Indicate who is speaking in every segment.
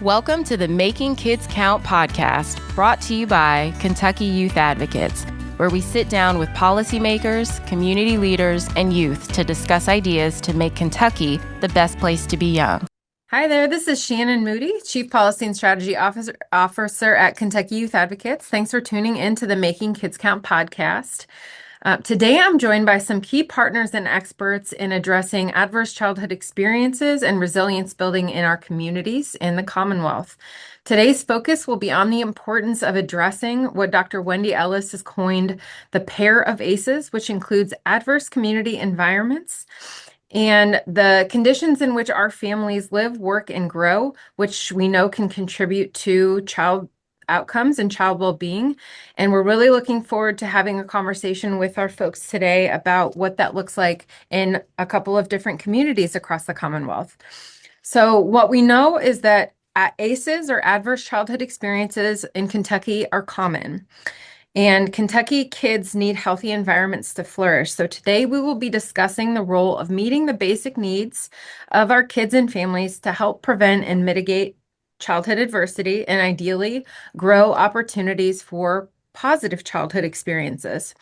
Speaker 1: Welcome to the Making Kids Count podcast, brought to you by Kentucky Youth Advocates, where we sit down with policymakers, community leaders, and youth to discuss ideas to make Kentucky the best place to be young. Hi there, this is Shannon Moody, Chief Policy and Strategy Officer at Kentucky Youth Advocates. Thanks for tuning in to the Making Kids Count podcast. Today, I'm joined by some key partners and experts in addressing adverse childhood experiences and resilience building in our communities in the Commonwealth. Today's focus will be on the importance of addressing what Dr. Wendy Ellis has coined the pair of ACEs, which includes adverse community environments and the conditions in which our families live, work, and grow, which we know can contribute to child outcomes and child well-being. And we're really looking forward to having a conversation with our folks today about what that looks like in a couple of different communities across the Commonwealth. So what we know is that ACEs, or adverse childhood experiences, in Kentucky are common. And Kentucky kids need healthy environments to flourish. So today we will be discussing the role of meeting the basic needs of our kids and families to help prevent and mitigate childhood adversity and ideally grow opportunities for positive childhood experiences.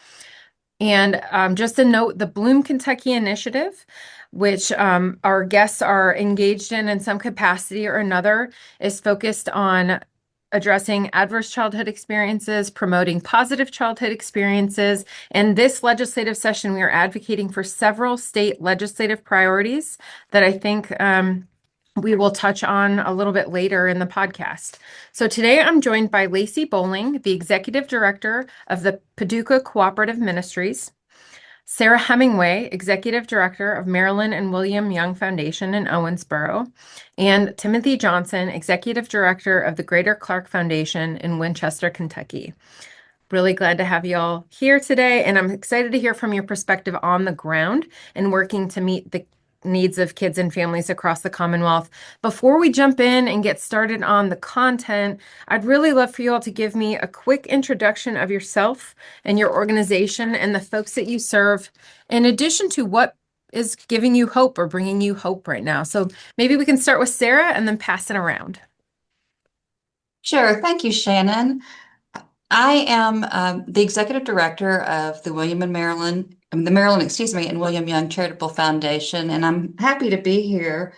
Speaker 1: And just a note, the Bloom Kentucky Initiative, which our guests are engaged in some capacity or another, is focused on addressing adverse childhood experiences, promoting positive childhood experiences. And this legislative session, we are advocating for several state legislative priorities that I think we will touch on a little bit later in the podcast. So today I'm joined by Lacy Boling, the Executive Director of the Paducah Cooperative Ministries, Sara Hemingway, Executive Director of Marilyn and William Young Foundation in Owensboro, and Timothy Johnson, Executive Director of the Greater Clark Foundation in Winchester, Kentucky. Really glad to have you all here today, and I'm excited to hear from your perspective on the ground and working to meet the needs of kids and families across the Commonwealth. Before we jump in and get started on the content, I'd really love for you all to give me a quick introduction of yourself and your organization and the folks that you serve, in addition to what is giving you hope or bringing you hope right now. So maybe we can start with Sara and then pass it around.
Speaker 2: Sure. Thank you, Shannon. I am the executive director of the Marilyn, and William Young Charitable Foundation, and I'm happy to be here.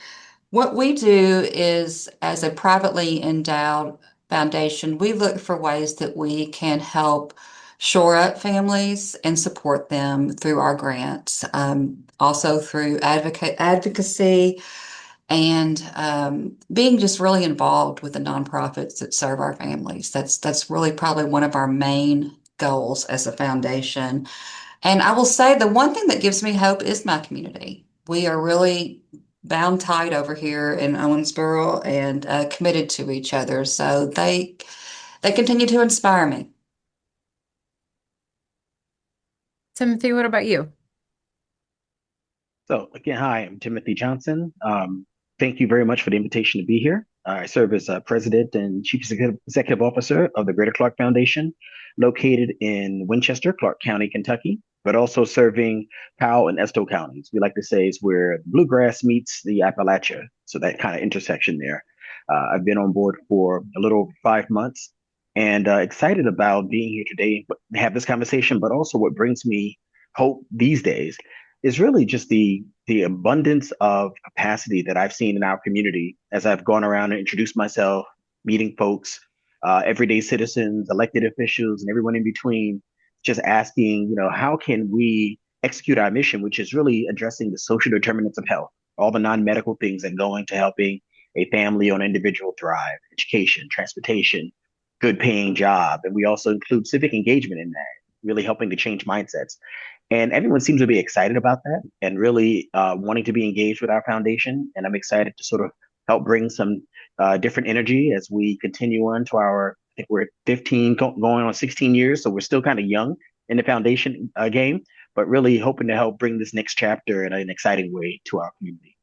Speaker 2: What we do is, as a privately endowed foundation, we look for ways that we can help shore up families and support them through our grants, also through advocacy, and being just really involved with the nonprofits that serve our families. That's really probably one of our main goals as a foundation. And I will say the one thing that gives me hope is my community. We are really bound tight over here in Owensboro and committed to each other. So they continue to inspire me.
Speaker 1: Timothy, what about you?
Speaker 3: So again, hi, I'm Timothy Johnson. Thank you very much for the invitation to be here. I serve as President and Chief Executive Officer of the Greater Clark Foundation, located in Winchester, Clark County, Kentucky, but also serving Powell and Estill counties. We like to say is where the bluegrass meets the Appalachia, so that kind of intersection there. I've been on board for a little over 5 months and excited about being here today to have this conversation, but also what brings me hope these days is really just the abundance of capacity that I've seen in our community as I've gone around and introduced myself, meeting folks, everyday citizens, elected officials, and everyone in between, just asking, how can we execute our mission, which is really addressing the social determinants of health, all the non-medical things that go into helping a family or an individual thrive, education, transportation, good paying job. And we also include civic engagement in that, really helping to change mindsets. And everyone seems to be excited about that and really wanting to be engaged with our foundation. And I'm excited to sort of help bring some different energy as we continue on to I think we're at 15, going on 16 years. So we're still kind of young in the foundation game, but really hoping to help bring this next chapter in an exciting way to our community.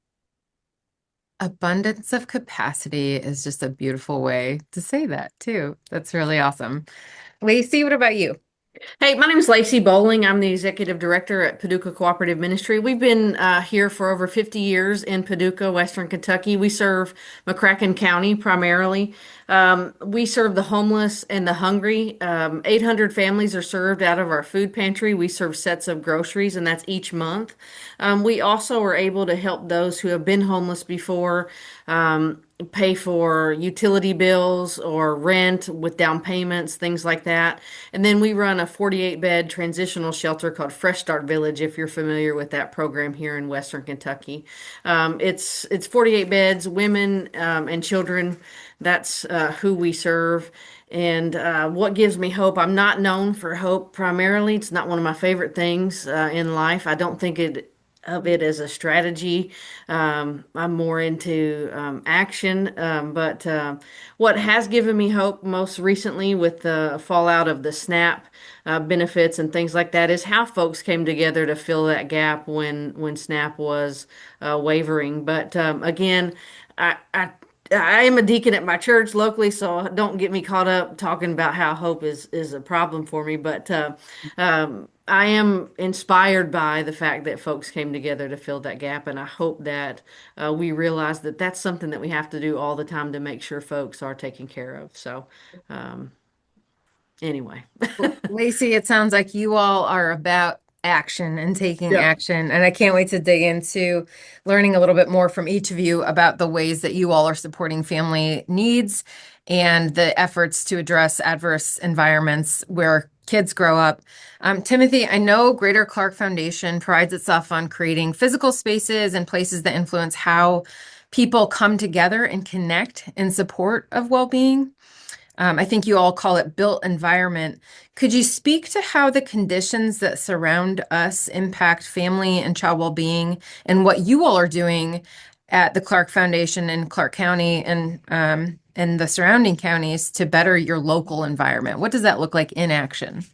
Speaker 1: Abundance of capacity is just a beautiful way to say that too. That's really awesome. Lacy, what about you?
Speaker 4: Hey, my name is Lacy Boling. I'm the executive director at Paducah Cooperative Ministry. We've been here for over 50 years in Paducah, Western Kentucky. We serve McCracken County primarily. We serve the homeless and the hungry. 800 families are served out of our food pantry. We serve sets of groceries, and that's each month. We also are able to help those who have been homeless before. Pay for utility bills or rent with down payments, things like that. And then we run a 48-bed transitional shelter called Fresh Start Village, if you're familiar with that program here in Western Kentucky. It's 48 beds, women and children. That's who we serve. And what gives me hope? I'm not known for hope primarily. It's not one of my favorite things in life. I don't think of it as a strategy. I'm more into action. But what has given me hope most recently with the fallout of the SNAP benefits and things like that is how folks came together to fill that gap when SNAP was wavering. But again, I am a deacon at my church locally, so don't get me caught up talking about how hope is a problem for me. But I am inspired by the fact that folks came together to fill that gap, and I hope that we realize that that's something that we have to do all the time to make sure folks are taken care of. So, um, anyway.
Speaker 1: Lacy, it sounds like you all are about action and taking
Speaker 4: Yep.
Speaker 1: action. And I can't wait to dig into learning a little bit more from each of you about the ways that you all are supporting family needs and the efforts to address adverse environments where kids grow up. Timothy, I know Greater Clark Foundation prides itself on creating physical spaces and places that influence how people come together and connect in support of well-being. I think you all call it built environment. Could you speak to how the conditions that surround us impact family and child well-being and what you all are doing at the Clark Foundation in Clark County and the surrounding counties to better your local environment? What does that look like in action?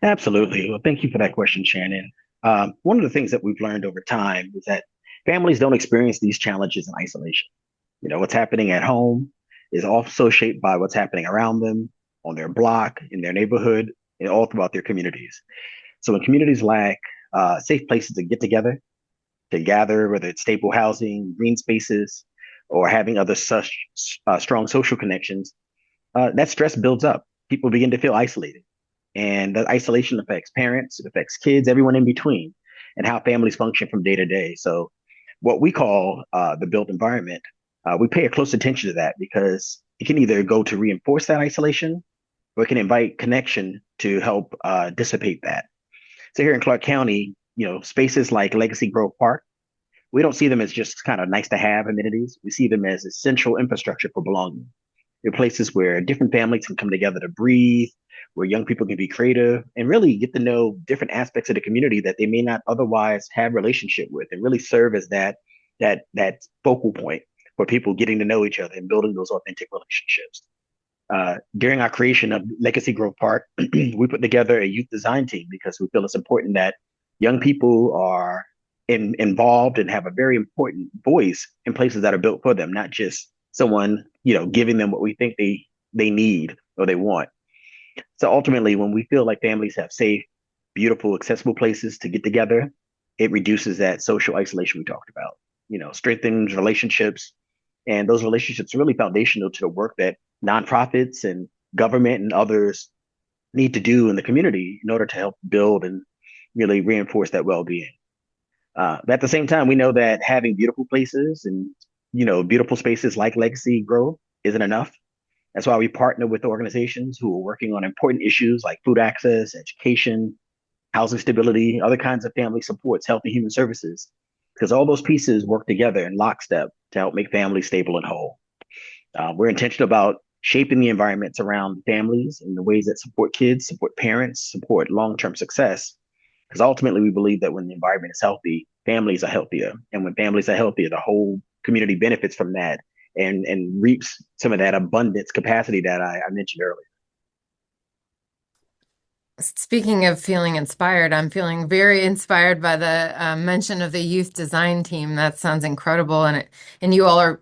Speaker 3: Absolutely. Well, thank you for that question, Shannon. One of the things that we've learned over time is that families don't experience these challenges in isolation. What's happening at home is also shaped by what's happening around them, on their block, in their neighborhood, and all throughout their communities. So when communities lack safe places to get together, to gather, whether it's stable housing, green spaces, or having other such strong social connections, that stress builds up. People begin to feel isolated. And that isolation affects parents, it affects kids, everyone in between, and how families function from day to day. So, what we call the built environment, we pay a close attention to that because it can either go to reinforce that isolation or it can invite connection to help dissipate that. So, here in Clark County, spaces like Legacy Grove Park, we don't see them as just kind of nice to have amenities. We see them as essential infrastructure for belonging. They're places where different families can come together to breathe, where young people can be creative and really get to know different aspects of the community that they may not otherwise have relationship with, and really serve as that focal point for people getting to know each other and building those authentic relationships. During our creation of Legacy Grove Park, we put together a youth design team because we feel it's important that young people are involved and have a very important voice in places that are built for them, not just someone giving them what we think they need or they want. So ultimately, when we feel like families have safe, beautiful, accessible places to get together, it reduces that social isolation we talked about. Strengthens relationships, and those relationships are really foundational to the work that nonprofits and government and others need to do in the community in order to help build and really reinforce that well-being. But at the same time, we know that having beautiful places and beautiful spaces like Legacy Grove isn't enough. That's why we partner with organizations who are working on important issues like food access, education, housing stability, other kinds of family supports, health and human services, because all those pieces work together in lockstep to help make families stable and whole. We're intentional about shaping the environments around families in the ways that support kids, support parents, support long-term success. Because ultimately, we believe that when the environment is healthy, families are healthier. And when families are healthier, the whole community benefits from that and reaps some of that abundance capacity that I mentioned earlier.
Speaker 1: Speaking of feeling inspired, I'm feeling very inspired by the mention of the youth design team. That sounds incredible, and you all are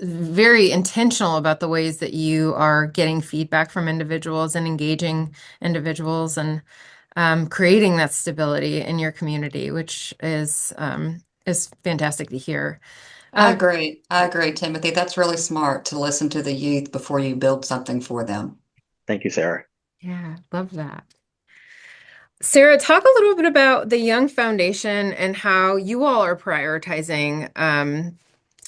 Speaker 1: very intentional about the ways that you are getting feedback from individuals and engaging individuals and creating that stability in your community, which is fantastic to hear.
Speaker 2: I agree. I agree, Timothy. That's really smart to listen to the youth before you build something for them.
Speaker 3: Thank you, Sarah.
Speaker 1: Yeah, love that. Sara, talk a little bit about the Young Foundation and how you all are prioritizing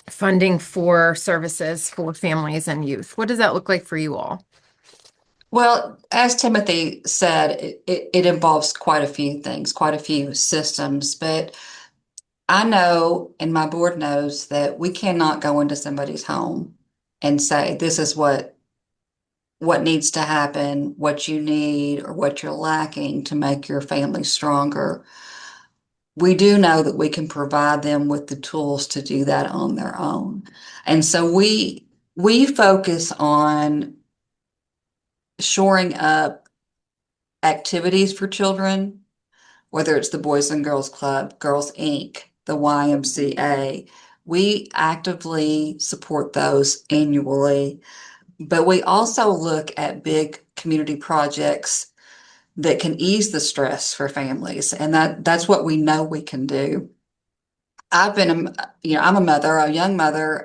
Speaker 1: funding for services for families and youth. What does that look like for you all?
Speaker 2: Well, as Timothy said, it involves quite a few things, quite a few systems, but I know, and my board knows, that we cannot go into somebody's home and say, this is what needs to happen, what you need, or what you're lacking to make your family stronger. We do know that we can provide them with the tools to do that on their own. And so we focus on shoring up activities for children, whether it's the Boys and Girls Club, Girls Inc., the YMCA. We actively support those annually, but we also look at big community projects that can ease the stress for families, and that's what we know we can do. I'm a mother, a young mother,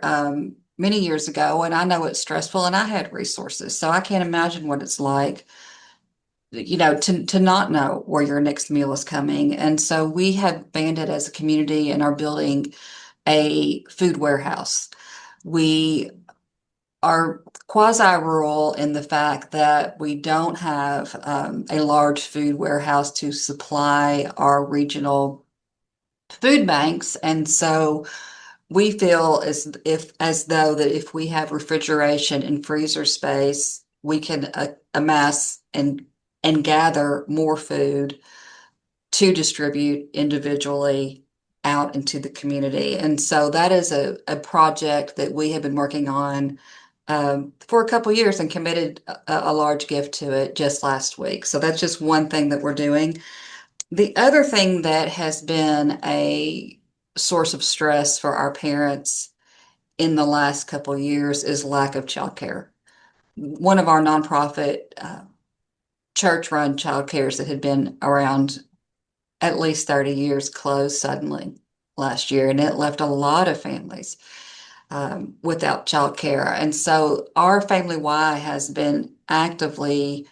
Speaker 2: many years ago, and I know it's stressful, and I had resources, so I can't imagine what it's like, to not know where your next meal is coming. And so we have banded as a community and are building a food warehouse. We are quasi-rural in the fact that we don't have a large food warehouse to supply our regional food banks, and so we feel as though that if we have refrigeration and freezer space, we can amass and gather more food to distribute individually out into the community. And so that is a project that we have been working on for a couple years and committed a large gift to it just last week. So that's just one thing that we're doing. The other thing that has been a source of stress for our parents in the last couple of years is lack of childcare. One of our nonprofit church-run childcares that had been around at least 30 years closed suddenly last year, and it left a lot of families without childcare. And so our Family Y has been actively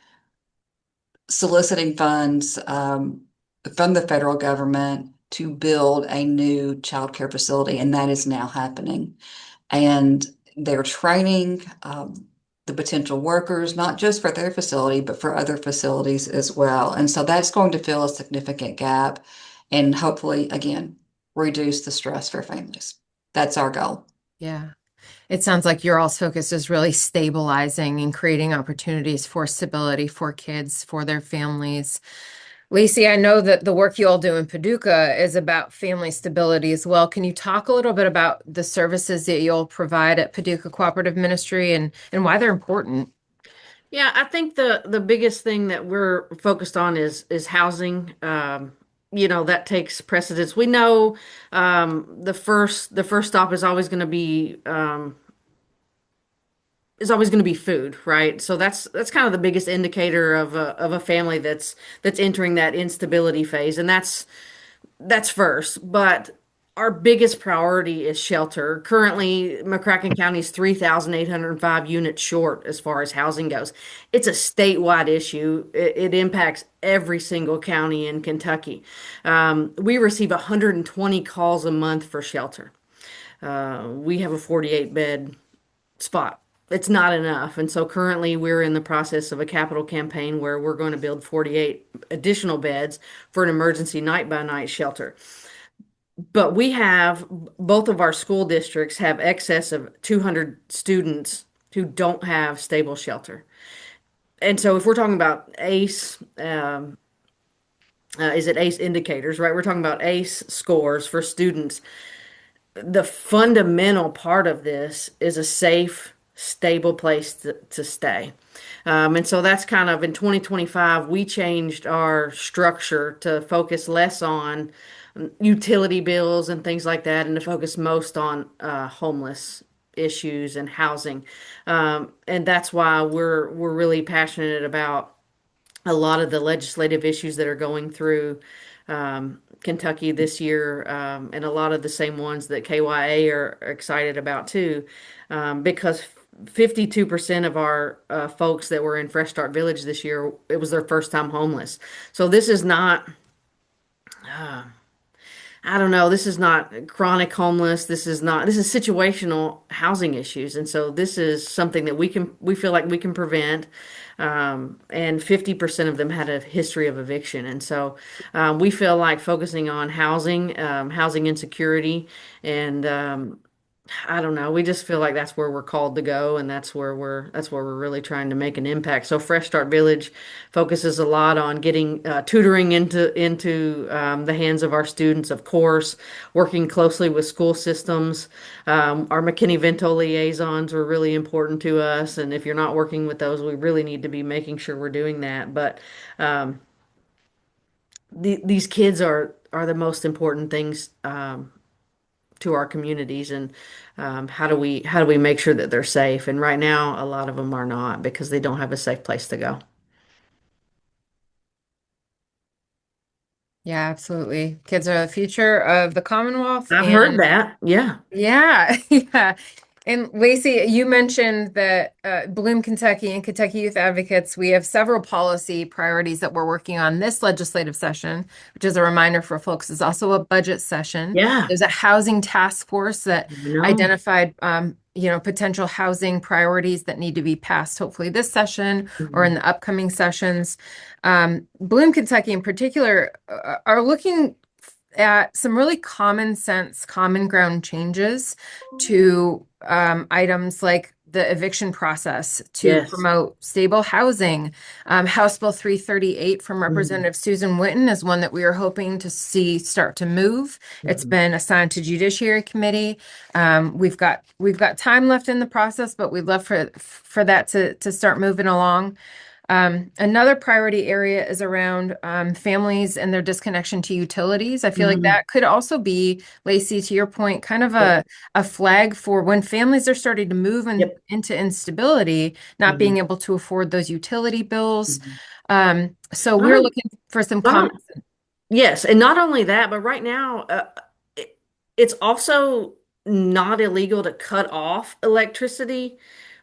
Speaker 2: soliciting funds from the federal government to build a new childcare facility, and that is now happening. And they're training the potential workers, not just for their facility, but for other facilities as well. And so that's going to fill a significant gap and hopefully, again, reduce the stress for families. That's our goal.
Speaker 1: Yeah. It sounds like your all's focus is really stabilizing and creating opportunities for stability for kids, for their families. Lacy, I know that the work you all do in Paducah is about family stability as well. Can you talk a little bit about the services that you'll provide at Paducah Cooperative Ministry and why they're important?
Speaker 4: Yeah, I think the biggest thing that we're focused on is housing. That takes precedence. We know the first stop is always going to be food, right? So that's kind of the biggest indicator of a family that's entering that instability phase, and that's first. But our biggest priority is shelter. Currently, McCracken County is 3,805 units short as far as housing goes. It's a statewide issue. It impacts every single county in Kentucky. We receive 120 calls a month for shelter. We have a 48-bed spot. It's not enough. And so currently we're in the process of a capital campaign where we're going to build 48 additional beds for an emergency night by night shelter. But both of our school districts have excess of 200 students who don't have stable shelter. And so if we're talking about ACE, is it ACE indicators, right? We're talking about ACE scores for students. The fundamental part of this is a safe, stable place to stay. And so that's kind of in 2025, we changed our structure to focus less on utility bills and things like that, and to focus most on homeless issues and housing. And that's why we're really passionate about a lot of the legislative issues that are going through Kentucky this year, and a lot of the same ones that KYA are excited about too, because 52% of our folks that were in Fresh Start Village this year, it was their first time homeless. So this is not, I don't know, this is not chronic homeless. This is situational housing issues. And so this is something that we feel like we can prevent. And 50% of them had a history of eviction. And so we feel like focusing on housing, housing insecurity, and I don't know. We just feel like that's where we're called to go, and that's where we're really trying to make an impact. So Fresh Start Village focuses a lot on getting tutoring into the hands of our students, of course, working closely with school systems. Our McKinney-Vento liaisons are really important to us, and if you're not working with those, we really need to be making sure we're doing that. But these kids are the most important things. To our communities, and how do we make sure that they're safe? And right now a lot of them are not, because they don't have a safe place to go.
Speaker 1: Yeah, absolutely. Kids are the future of the Commonwealth,
Speaker 4: I've heard
Speaker 1: and
Speaker 4: that. Yeah.
Speaker 1: yeah, yeah. And Lacy, you mentioned that Bloom Kentucky and Kentucky Youth Advocates, we have several policy priorities that we're working on this legislative session, which is a reminder for folks, is also a budget session.
Speaker 4: Yeah.
Speaker 1: There's a housing task force that
Speaker 4: You know.
Speaker 1: identified, potential housing priorities that need to be passed, hopefully this session or in
Speaker 4: Mhm.
Speaker 1: the upcoming sessions. Bloom Kentucky in particular are looking at some really common sense, common ground changes to items like the eviction process to
Speaker 4: Yes.
Speaker 1: promote stable housing. House Bill 338 from
Speaker 4: Mhm.
Speaker 1: Representative Susan Witten is one that we are hoping to see start to move. It's
Speaker 4: Mhm.
Speaker 1: been assigned to Judiciary Committee. We've got time left in the process, but we'd love for that to start moving along. Another priority area is around families and their disconnection to utilities. I feel like
Speaker 4: Mhm.
Speaker 1: that could also be, Lacy, to your point, kind of
Speaker 4: Yep.
Speaker 1: a flag for when families are starting to move
Speaker 4: Yep.
Speaker 1: into instability, not
Speaker 4: Mhm.
Speaker 1: being able to afford those utility bills.
Speaker 4: Mhm.
Speaker 1: So
Speaker 4: Not
Speaker 1: we're
Speaker 4: on-
Speaker 1: looking for some
Speaker 4: not on-
Speaker 1: comments.
Speaker 4: yes, and not only that, but right now, it, it's also not illegal to cut off electricity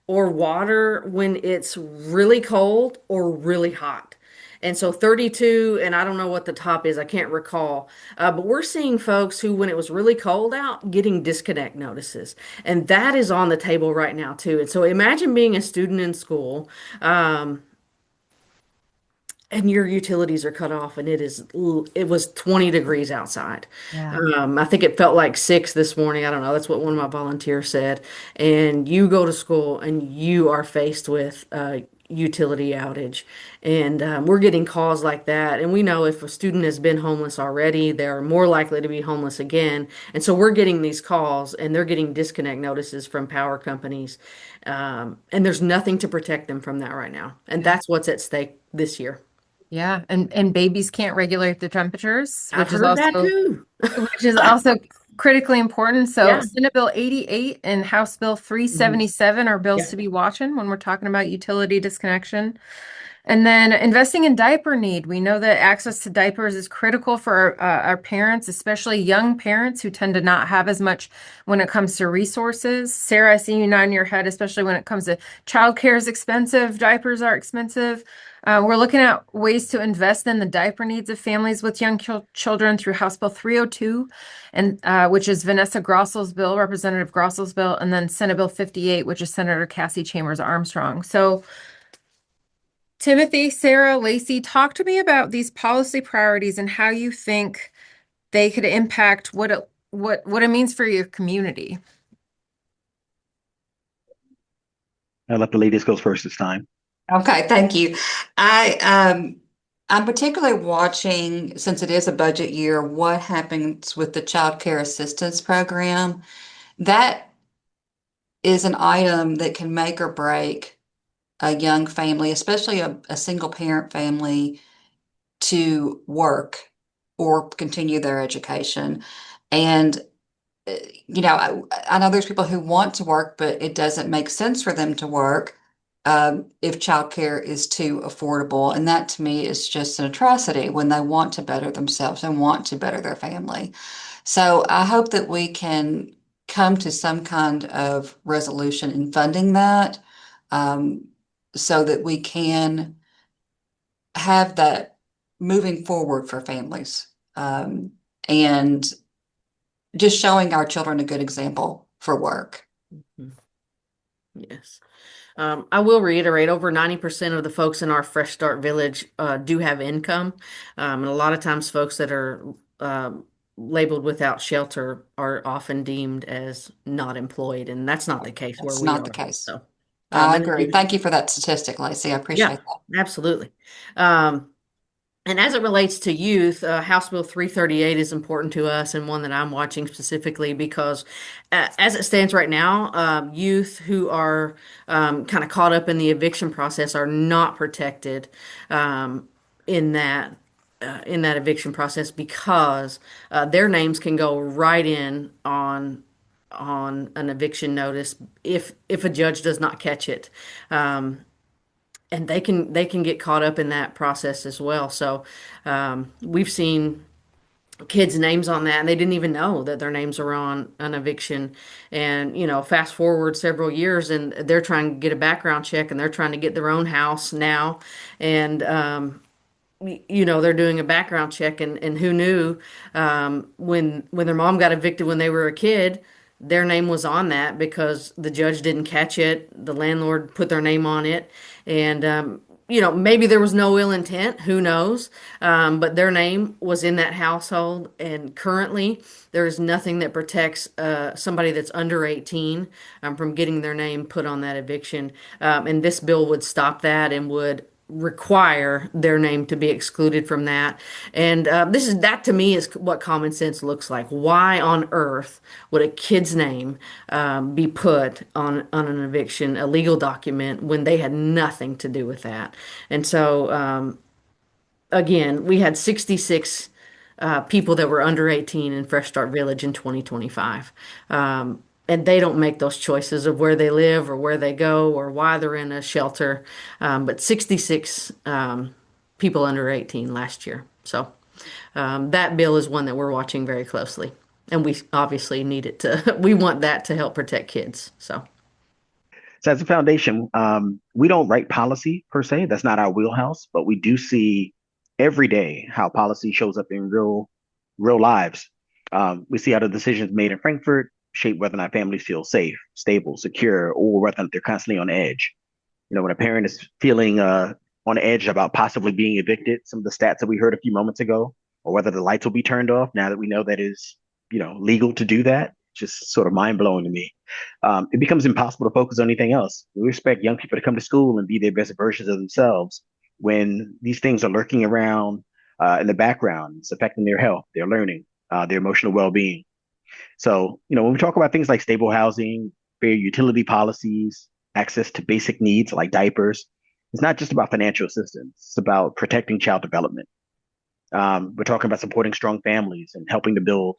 Speaker 4: or water when it's really cold or really hot. And so 32, and I don't know what the top is, I can't recall. But we're seeing folks who, when it was really cold out, getting disconnect notices. And that is on the table right now, too. And so imagine being a student in school. And your utilities are cut off, and it was 20 degrees outside.
Speaker 1: Yeah.
Speaker 4: I think it felt like 6 this morning. I don't know. That's what one of my volunteers said. And you go to school and you are faced with a utility outage. And we're getting calls like that. And we know if a student has been homeless already, they're more likely to be homeless again. And so we're getting these calls, and they're getting disconnect notices from power companies. And there's nothing to protect them from that right now. And
Speaker 1: Yeah.
Speaker 4: that's what's at stake this year.
Speaker 1: Yeah. And babies can't regulate their temperatures,
Speaker 4: I've heard that too.
Speaker 1: which is also critically important. So
Speaker 4: Yeah.
Speaker 1: Senate Bill 88 and House Bill
Speaker 4: Mhm.
Speaker 1: 377 are bills
Speaker 4: Yeah.
Speaker 1: to be watching when we're talking about utility disconnection. And then investing in diaper need. We know that access to diapers is critical for our parents, especially young parents who tend to not have as much when it comes to resources. Sarah, I see you nodding your head, especially when it comes to childcare is expensive, diapers are expensive. We're looking at ways to invest in the diaper needs of families with young children through House Bill 302, and which is Vanessa Grossel's bill, Representative Grossel's bill, and then Senate Bill 58, which is Senator Cassie Chambers Armstrong. So Timothy, Sarah, Lacy, talk to me about these policy priorities and how you think they could impact what it means for your community.
Speaker 3: I'll let the ladies go first this time.
Speaker 2: Okay, thank you. I'm particularly watching, since it is a budget year, what happens with the Child Care Assistance Program. That is an item that can make or break a young family, especially a single parent family, to work or continue their education. And I know there's people who want to work, but it doesn't make sense for them to work if childcare is too affordable. And that to me is just an atrocity when they want to better themselves and want to better their family. So I hope that we can come to some kind of resolution in funding that um, so that we can have that moving forward for families. And just showing our children a good example for work.
Speaker 4: Mhm. Yes. I will reiterate, over 90% of the folks in our Fresh Start Village do have income. And a lot of times folks that are labeled without shelter are often deemed as not employed, and that's not the case where
Speaker 2: That's
Speaker 4: we
Speaker 2: not the
Speaker 4: are.
Speaker 2: case.
Speaker 4: So,
Speaker 2: I
Speaker 4: in
Speaker 2: agree.
Speaker 4: addition,
Speaker 2: Thank you for that statistic, Lacey. I
Speaker 4: yeah,
Speaker 2: appreciate that.
Speaker 4: absolutely. Um, and as it relates to youth, House Bill 338 is important to us and one that I'm watching specifically because, as it stands right now, youth who are kind of caught up in the eviction process are not protected um, in that in that eviction process because their names can go right in on an eviction notice if a judge does not catch it. And they can get caught up in that process as well. So we've seen kids' names on that, and they didn't even know that their names are on an eviction. And fast forward several years, and they're trying to get a background check, and they're trying to get their own house now, and they're doing a background check, and who knew when their mom got evicted when they were a kid, their name was on that because the judge didn't catch it. The landlord put their name on it, and maybe there was no ill intent. Who knows? But their name was in that household, and currently there is nothing that protects somebody that's under 18 from getting their name put on that eviction. And this bill would stop that and would require their name to be excluded from that. And that to me is what common sense looks like. Why on earth would a kid's name be put on an eviction, a legal document, when they had nothing to do with that? And so again, we had 66 people that were under 18 in Fresh Start Village in 2025. And they don't make those choices of where they live or where they go or why they're in a shelter. But 66 people under 18 last year. So that bill is one that we're watching very closely. And we obviously need it to, we want that to help protect kids. So,
Speaker 3: So as a foundation, we don't write policy per se. That's not our wheelhouse, but we do see every day how policy shows up in real lives. We see how the decisions made in Frankfurt shape whether or not families feel safe, stable, secure, or whether or not they're constantly on edge. When a parent is feeling on edge about possibly being evicted, some of the stats that we heard a few moments ago, or whether the lights will be turned off now that we know that is, legal to do that, just sort of mind blowing to me. It becomes impossible to focus on anything else. We expect young people to come to school and be their best versions of themselves when these things are lurking around in the background. It's affecting their health, their learning, their emotional well-being. So, when we talk about things like stable housing, fair utility policies, access to basic needs like diapers, it's not just about financial assistance. It's about protecting child development. We're talking about supporting strong families and helping to build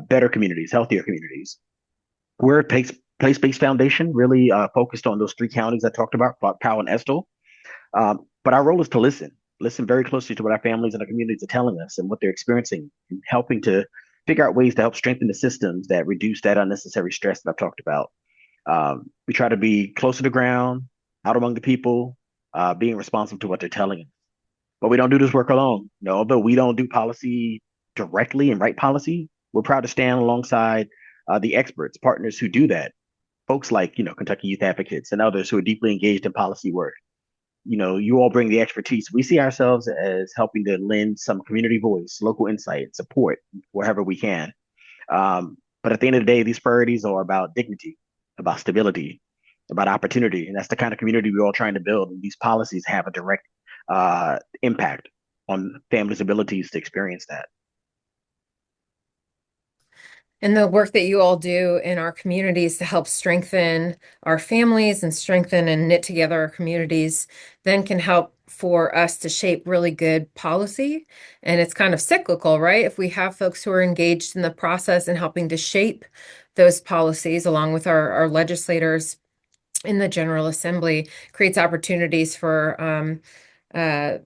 Speaker 3: better communities, healthier communities. We're a place-based foundation, really focused on those three counties I talked about, Powell and Estill. But our role is to listen very closely to what our families and our communities are telling us and what they're experiencing, and helping to figure out ways to help strengthen the systems that reduce that unnecessary stress that I've talked about. We try to be closer to ground, out among the people, being responsive to what they're telling us. But we don't do this work alone. Although we don't do policy directly and write policy, we're proud to stand alongside the experts, partners who do that. Folks like, Kentucky Youth Advocates and others who are deeply engaged in policy work. You all bring the expertise. We see ourselves as helping to lend some community voice, local insight, support wherever we can. But at the end of the day, these priorities are about dignity, about stability, about opportunity. And that's the kind of community we're all trying to build. And these policies have a direct impact on families' abilities to experience that.
Speaker 1: And the work that you all do in our communities to help strengthen our families and strengthen and knit together our communities then can help for us to shape really good policy. And it's kind of cyclical, right? If we have folks who are engaged in the process and helping to shape those policies along with our legislators in the General Assembly, creates opportunities for uh,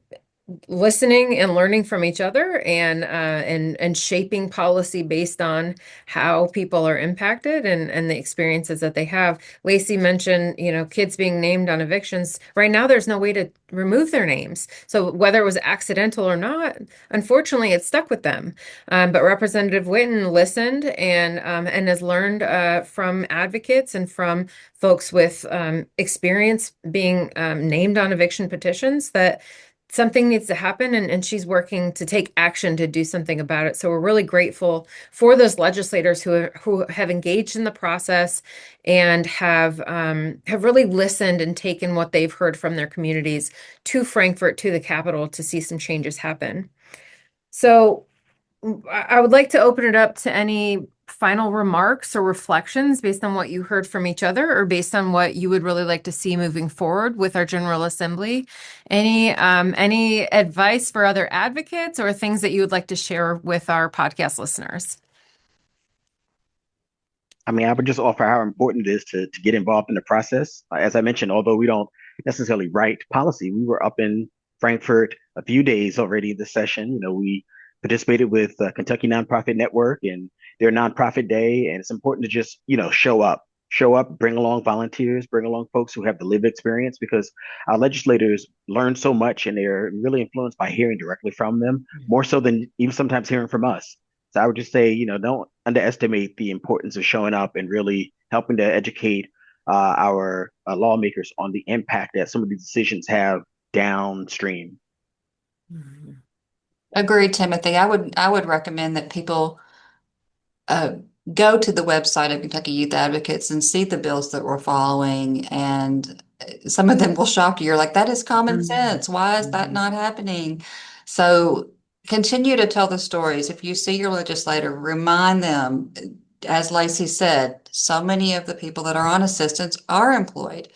Speaker 1: listening and learning from each other and shaping policy based on how people are impacted and the experiences that they have. Lacy mentioned, kids being named on evictions. Right now, there's no way to remove their names. So whether it was accidental or not, unfortunately, it stuck with them. But Representative Whitten listened and has learned from advocates and from folks with experience being named on eviction petitions that something needs to happen, and she's working to take action to do something about it. So we're really grateful for those legislators who have engaged in the process and have really listened and taken what they've heard from their communities to Frankfort, to the Capitol, to see some changes happen. So I would like to open it up to any final remarks or reflections based on what you heard from each other or based on what you would really like to see moving forward with our General Assembly. Any advice for other advocates or things that you would like to share with our podcast listeners?
Speaker 3: I mean, I would just offer how important it is to get involved in the process. As I mentioned, although we don't necessarily write policy, we were up in Frankfort a few days already this session. We participated with Kentucky Nonprofit Network and their nonprofit day, and it's important to just show up, bring along volunteers, bring along folks who have the lived experience, because our legislators learn so much and they're really influenced by hearing directly from them, more so than even sometimes hearing from us. So I would just say, don't underestimate the importance of showing up and really helping to educate our lawmakers on the impact that some of these decisions have downstream.
Speaker 2: Agreed, Timothy. I would recommend that people uh, go to the website of Kentucky Youth Advocates and see the bills that we're following, and some of them will shock you. You're like, that is common sense. Why is that not happening? So continue to tell the stories. If you see your legislator, remind them. As Lacy said, so many of the people that are on assistance are employed.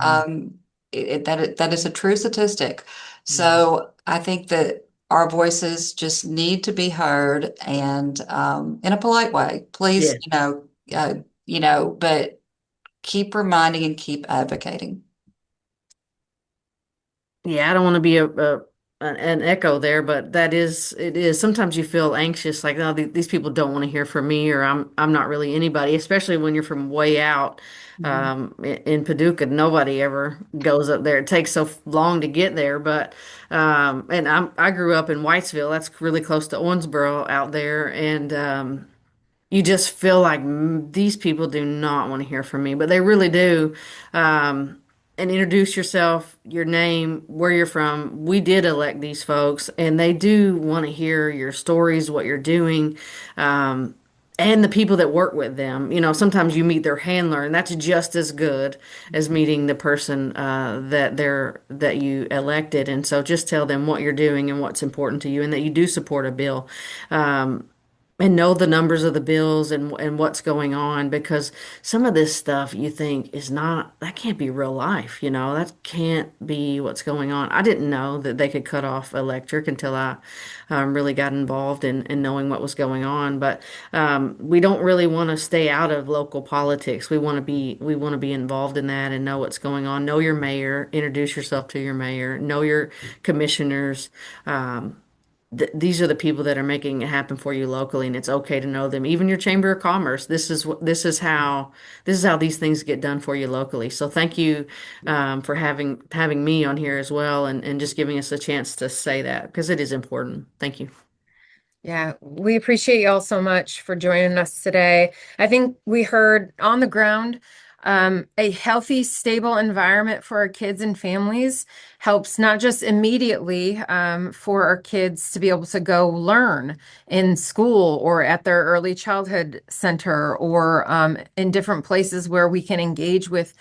Speaker 2: Um, that is a true statistic. So I think that our voices just need to be heard, and in a polite way. Please, but keep reminding and keep advocating.
Speaker 4: Yeah, I don't want to be an echo there, but it is. Sometimes you feel anxious, like, oh, these people don't want to hear from me, or I'm not really anybody, especially when you're from way out in Paducah. Nobody ever goes up there. It takes so long to get there, but and I grew up in Whitesville. That's really close to Owensboro out there, and you just feel like these people do not want to hear from me, but they really do. And introduce yourself, your name, where you're from. We did elect these folks, and they do want to hear your stories, what you're doing, and the people that work with them. Sometimes you meet their handler, and that's just as good as meeting the person that you elected. And so just tell them what you're doing and what's important to you, and that you do support a bill. And know the numbers of the bills and what's going on, because some of this stuff you think is not, that can't be real life, that can't be what's going on. I didn't know that they could cut off electric until I really got involved in knowing what was going on. But we don't really want to stay out of local politics. We want to be involved in that and know what's going on. Know your mayor, introduce yourself to your mayor, know your commissioners. These are the people that are making it happen for you locally, and it's okay to know them. Even your Chamber of Commerce. This is how these things get done for you locally. So thank you for having me on here as well, and just giving us a chance to say that, because it is important. Thank you.
Speaker 1: Yeah, we appreciate you all so much for joining us today. I think we heard on the ground, a healthy, stable environment for our kids and families helps not just immediately for our kids to be able to go learn in school or at their early childhood center or in different places where we can engage with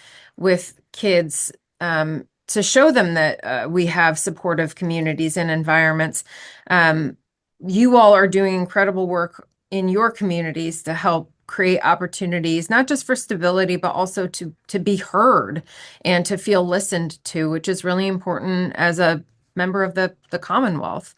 Speaker 1: kids to show them that we have supportive communities and environments. You all are doing incredible work in your communities to help create opportunities, not just for stability, but also to be heard and to feel listened to, which is really important as a member of the Commonwealth.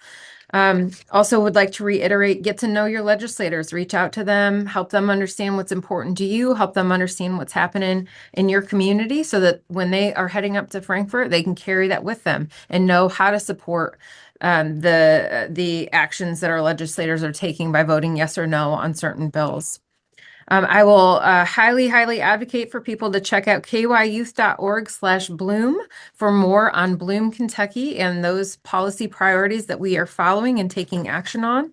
Speaker 1: Also would like to reiterate, get to know your legislators, reach out to them, help them understand what's important to you, help them understand what's happening in your community so that when they are heading up to Frankfort, they can carry that with them and know how to support the actions that our legislators are taking by voting yes or no on certain bills. I will highly, highly advocate for people to check out kyouth.org/Bloom for more on Bloom, Kentucky, and those policy priorities that we are following and taking action on.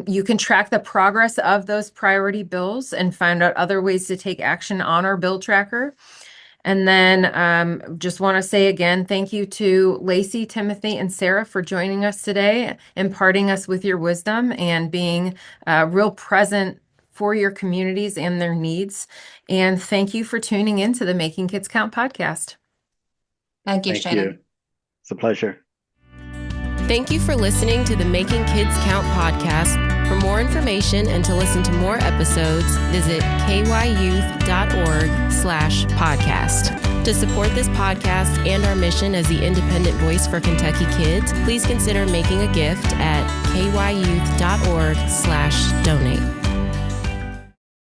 Speaker 1: You can track the progress of those priority bills and find out other ways to take action on our bill tracker. And then just want to say again, thank you to Lacy, Timothy, and Sara for joining us today, imparting us with your wisdom and being real present for your communities and their needs. And thank you for tuning in to the Making Kids Count podcast.
Speaker 2: Thank you,
Speaker 3: Thank
Speaker 2: Shannon.
Speaker 3: you. It's a pleasure.
Speaker 1: Thank you for listening to the Making Kids Count podcast. For more information and to listen to more episodes, visit kyouth.org/podcast. To support this podcast and our mission as the independent voice for Kentucky kids, please consider making a gift at kyouth.org/donate.